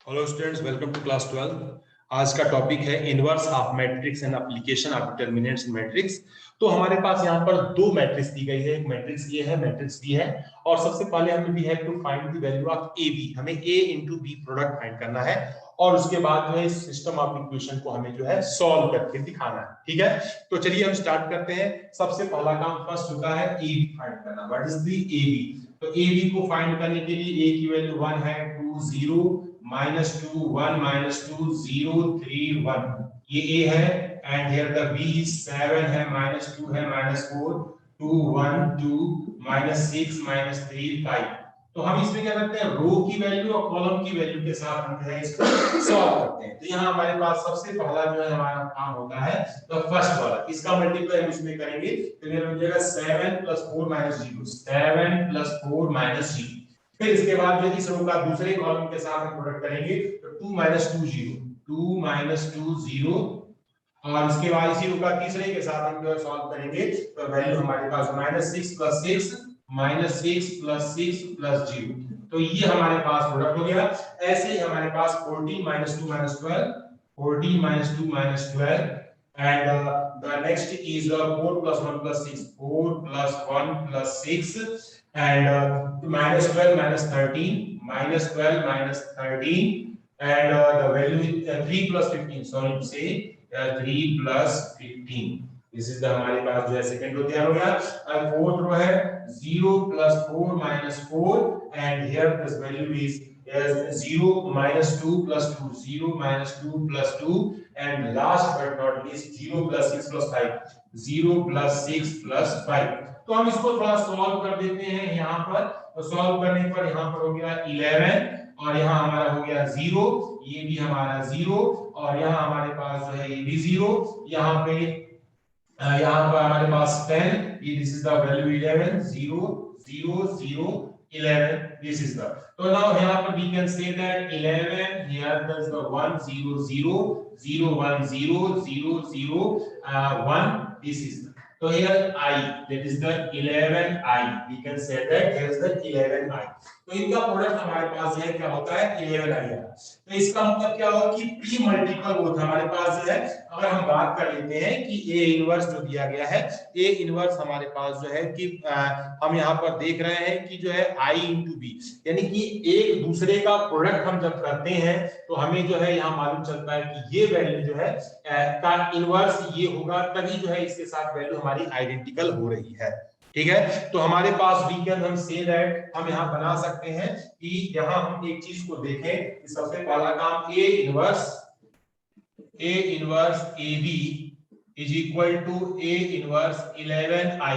Hello students, welcome to class 12। आज का topic है inverse of matrix and application of determinants in matrix. तो हमारे पास यहाँ पर दो मैट्रिक्स दी गई है, एक मैट्रिक्स ए है, मैट्रिक्स बी है। और सबसे पहले हमें we have to find the value of A B. हमें A into B product find करना है और उसके बाद जो है इस सिस्टम ऑफ इक्वेशन को हमें जो है सॉल्व करके दिखाना है। ठीक है, तो चलिए हम स्टार्ट करते हैं। सबसे पहला काम फर्स्ट होता है ए बी फाइंड करना। What is the A B? तो ए बी को फाइंड करने के लिए ए की वैल्यू 1 है, 2 0 -2 1 -2 0 3 1, ये a है। And here the b is 7 है, -2 है, -4 2 1 2 -6 -3 5। तो हम इसमें क्या करते हैं, रो की वैल्यू और कॉलम की वैल्यू के साथ हम जो है इसको सॉल्व करते हैं। तो यहाँ हमारे पास सबसे पहला जो है हमारा काम होता है तो फर्स्ट वाला, इसका मल्टीप्लाई हम इसमें करेंगे तो ये हो जाएगा 7 + 4 - 0, 7 + 4 - 0। फिर इसके बाद जो इस रो का दूसरे कॉलम के साथ हम प्रोडक्ट करेंगे तो 2 - 2 0, 2 - 2 0। और इसके बाद इसी रो का तीसरे के साथ हम जो सॉल्व करेंगे तो वैल्यू हमारे पास -6 + 6 -6 + 6 + 0। तो ये हमारे पास प्रोडक्ट हो गया। ऐसे ही हमारे पास 14 - 2 - 12, 14 - 2 - 12। And the next is 4 + 1 + 6, 4 + 1 + 6। And -12 - 13, -12 - 13। And the value is 3 + 15, sorry to say 3 + 15। This is the हमारे पास जो है सेकंड रो तैयार हो गया। अब फोर्थ रो है 0 + 4 - 4। And here this value is 0 - 2 + 2, 0 - 2 + 2। And last but not least 0 + 6 + 5, 0 + 6 + 5। तो हम इसको थोड़ा सॉल्व कर देते हैं यहाँ पर। तो सॉल्व करने पर यहाँ पर हो गया 11 और यहाँ हमारा हो गया 0, ये भी हमारा 0 और यहाँ हमारे पास जो है ये भी 0। यहाँ पर हमारे पास 10, ये this is the value 11 0 0 0 11, this is the। तो now यहाँ पर we can say that 11 here does the 1 0 0 0 1 0 0 0 1, this is the। तो here I, that is the 11I, we can say that here is the 11I। तो इनका product हमारे पास है क्या होता है 11I। तो इसका मतलब क्या होगा कि प्री मल्टीपल होता है हमारे पास जो है। अगर हम बात कर लेते हैं कि ए इनवर्स जो दिया गया है, ए इनवर्स हमारे पास जो है कि हम यहाँ पर देख रहे हैं कि जो है I × B, यानी कि एक दूसरे का प्रोडक्ट हम जब करते हैं तो हमें जो है यहाँ मालूम चलता है कि ये वैल्यू जो है का इनवर्स ये होगा, तभी जो है इसके साथ वैल्यू हमारी आइडेंटिकल हो रही है। ठीक है, तो हमारे पास वी कैन हम से दैट, हम यहाँ बना सकते हैं कि यहाँ हम एक चीज को देखें कि सबसे पहला काम A inverse A B is equal to A inverse 11I।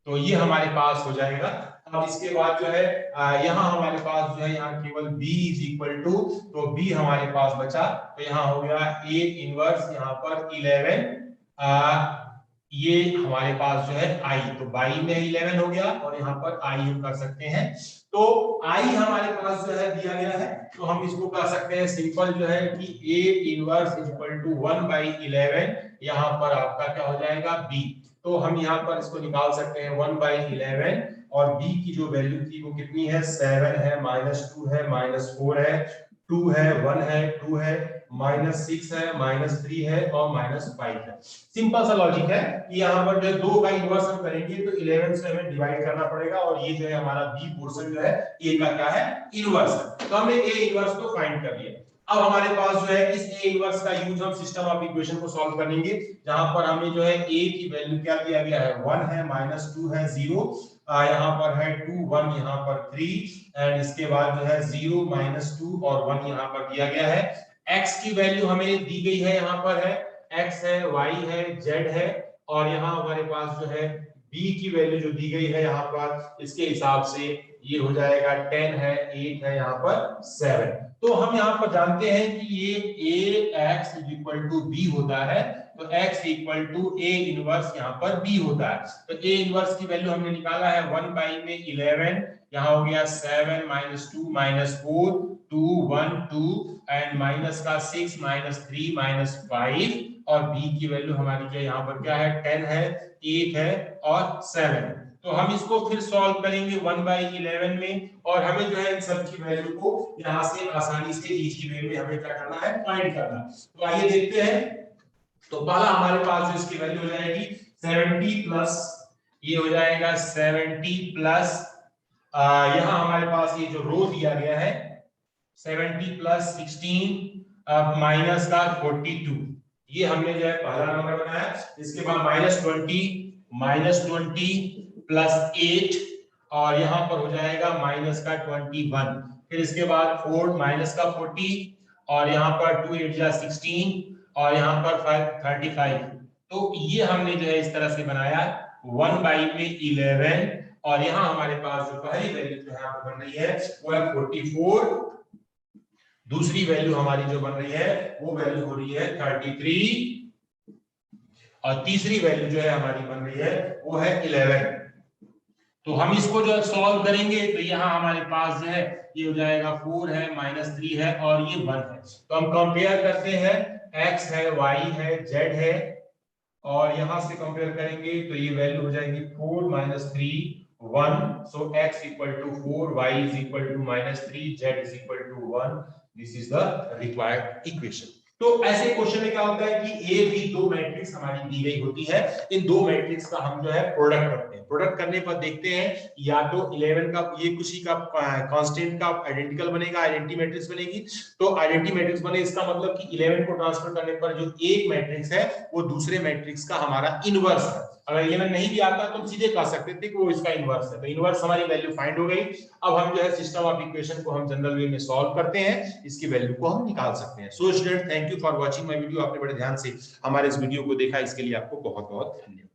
तो ये हमारे पास हो जाएगा। अब इसके बाद जो है यहाँ हमारे पास जो है यहाँ केवल b इज इक्वल टू, तो b हमारे पास बचा तो यहाँ हो गया a इनवर्स यहाँ पर 11, ये हमारे पास जो है i, तो बाई में 11 हो गया और यहाँ पर i हम कर सकते हैं। तो i हमारे पास जो है दिया गया है, तो हम इसको कर सकते हैं सिंपल जो है कि a इनवर्स इक्वल टू 1/11, यहाँ पर आपका क्या हो जाएगा b। तो हम यहाँ पर इसको निकाल सकते हैं 1/11 और b की जो वैल्यू थी वो कितनी है, 7 है, -2 है, -4 है, 2 है, 1 है, 2 है, -6 है, -3 है और -5 है। सिंपल सा लॉजिक है कि यहाँ पर जो 2 का इनवर्स हम करेंगे तो 11 से हमें डिवाइड करना पड़ेगा और ये जो है हमारा बी पोर्शन जो है ए का क्या है, इनवर्स है। तो हमने ए इनवर्स को फाइंड कर लिया। अब हमारे पास जो है इस ए इनवर्स का यूज हम सिस्टम ऑफ इक्वेशन को सॉल्व करेंगे, जहां पर हमें जो है ए की वैल्यू क्या दिया गया है, 1 है, -2 है, 0, यहाँ पर है 2 1, यहाँ पर 3 एंड इसके बाद जो है 0 -2 और 1 यहाँ पर दिया गया है। x की वैल्यू हमें दी गई है, यहाँ पर है x है, y है, z है और यहाँ हमारे पास जो है b की वैल्यू जो दी गई है यहाँ पर, इसके हिसाब से ये हो जाएगा 10 है, 8 है, यहाँ पर 7। तो हम यहाँ पर जानते हैं कि ये ax = b होता है, तो x = a इनवर्स यहाँ पर b होता है। तो a इनवर्स की वैल्यू हमने निकाला है 1/11, यहाँ हो गया 7 - 2 - 4 2 1 2 एंड माइनस का 6 -3 -5 और b की वैल्यू हमारी जो यहाँ पर क्या है, 10 है, 8 है और 7 है। तो हम इसको फिर सॉल्व करेंगे 1/11 में, और हमें जो है इन सब की वैल्यू को यहां से आसानी से इजी वे में हमें क्या करना है, फाइंड करना है। तो आइए देखते हैं। तो पहला हमारे पास जो इसकी वैल्यू हो जाएगी 70 प्लस, ये हो जाएगा 70 प्लस यहाँ हमारे पास ये जो रो दिया गया है 70 प्लस 16 माइनस का 42, ये हमने जो है पहला नंबर बनाया। इसके बाद -20 प्लस 8 और यहाँ पर हो जाएगा माइनस का 21, फिर इसके बाद 4 माइनस का 40 और यहाँ पर 2 8 जा 16 और यहाँ पर 35। तो ये हमने जो है इस तरह से बनाया 1/11, और यहाँ हमारे पास जो पहली वैल्यू जो यहाँ पर बन रही है वो है 44, दूसरी वैल्यू हमारी जो बन रही है वो वैल्यू हो रही है 33, और तीसरी वैल्यू जो है हमारी बन रही है वो है 11। तो हम इसको जो सॉल्व करेंगे तो यहाँ हमारे पास जो है ये हो जाएगा 4 है, -3 है और ये 1 है। तो हम कंपेयर करते हैं, x है, y है, z है, और यहां से कंपेयर करेंगे तो ये वैल्यू हो जाएगी 4 -3 1। So x equal to 4, y is equal to -3, z is equal to 1। This is the required equation. तो ऐसे क्वेश्चन में क्या होता है कि ए बी दो मैट्रिक्स हमारी दी गई होती है, इन दो मैट्रिक्स का हम जो है प्रोडक्ट करते हैं। प्रोडक्ट करने पर देखते हैं या तो 11 का ये किसी का कांस्टेंट का आइडेंटिकल बनेगा, आइडेंटिटी मैट्रिक्स बनेगी। तो आइडेंटिटी मैट्रिक्स बने इसका मतलब कि 11 को ट्रांसफर करने पर जो एक मैट्रिक्स है वो दूसरे मैट्रिक्स का हमारा इनवर्स है। अगर 11 नहीं भी आता तो हम सीधे कह सकते थे कि वो इसका इनवर्स है। तो इनवर्स हमारी वैल्यू फाइंड हो गई। अब हम जो है सिस्टम ऑफ इक्वेशन को हम जनरल वे में सॉल्व करते हैं, इसकी वैल्यू को हम निकाल सकते हैं। So student, thank you for watching my video. आपने बड़े ध्यान से हमारे इस वीडियो को देखा, इसके लिए आपको बहुत बहुत धन्यवाद।